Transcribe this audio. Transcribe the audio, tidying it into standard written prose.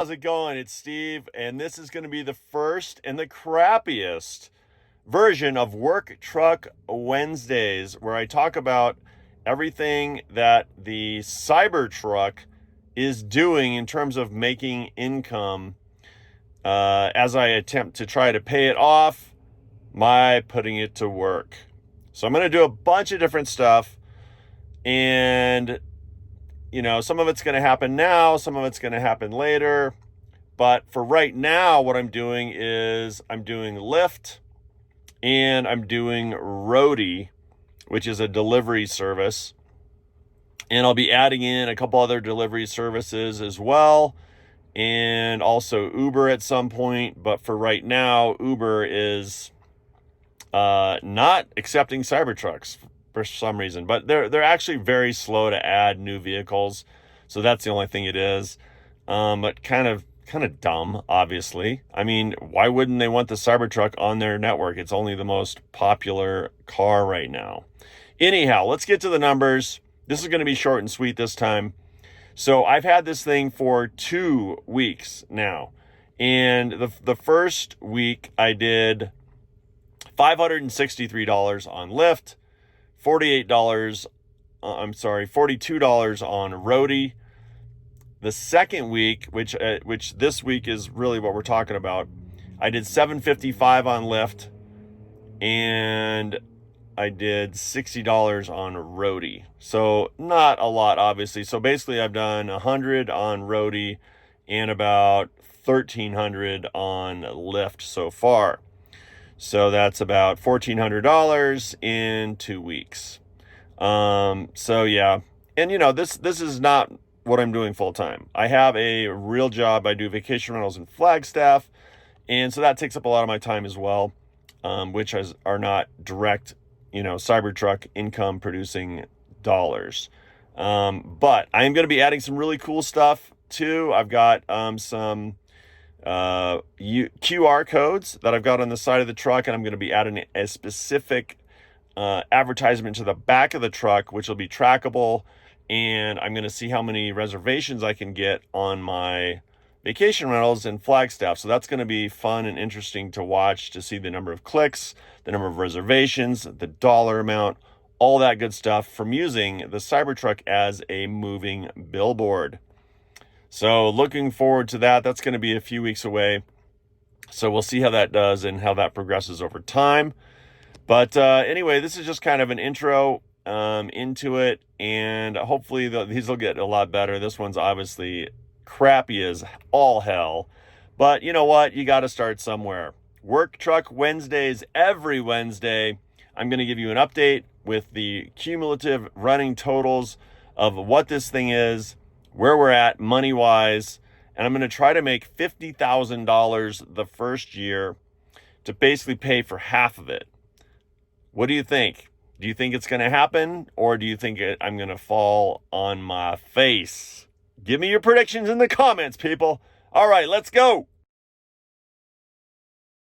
How's it going? It's Steve, and this is going to be the first and the crappiest version of Work Truck Wednesdays, where I talk about everything that the CyberTruck is doing in terms of making income as I attempt to try to pay it off by putting it to work. So I'm going to do a bunch of different stuff, and some of it's going to happen now, some of it's going to happen later. But for right now, what I'm doing is I'm doing Lyft and I'm doing Roadie, which is a delivery service. And I'll be adding in a couple other delivery services as well, and also Uber at some point. But for right now, Uber is not accepting Cybertrucks for some reason, but they're actually very slow to add new vehicles, so that's the only thing it is. But kind of dumb, obviously. I mean, why wouldn't they want the Cybertruck on their network? It's only the most popular car right now. Anyhow, let's get to the numbers. This is going to be short and sweet this time. So I've had this thing for 2 weeks now, and the first week I did $563 on Lyft, $42 on Roadie. The second week, which this week is really what we're talking about, I did $755 on Lyft, and I did $60 on Roadie. So not a lot, obviously. So basically I've done $100 on Roadie and about $1,300 on Lyft so far. So that's about $1,400 in 2 weeks. So yeah. And this is not what I'm doing full time. I have a real job. I do vacation rentals in Flagstaff. And so that takes up a lot of my time as well, which are not direct, Cybertruck income producing dollars. But I am going to be adding some really cool stuff too. I've got some QR codes that I've got on the side of the truck, and I'm going to be adding a specific advertisement to the back of the truck, which will be trackable, and I'm going to see how many reservations I can get on my vacation rentals in Flagstaff. So that's going to be fun and interesting to watch, to see the number of clicks, the number of reservations, the dollar amount, all that good stuff from using the Cybertruck as a moving billboard. So looking forward to that. That's going to be a few weeks away. So we'll see how that does and how that progresses over time. But anyway, this is just kind of an intro into it. And hopefully these will get a lot better. This one's obviously crappy as all hell. But you know what? You got to start somewhere. Work Truck Wednesdays every Wednesday. I'm going to give you an update with the cumulative running totals of what this thing is, where we're at money-wise, and I'm going to try to make $50,000 the first year to basically pay for half of it. What do you think? Do you think it's going to happen, or do you think I'm going to fall on my face? Give me your predictions in the comments, people. All right, let's go.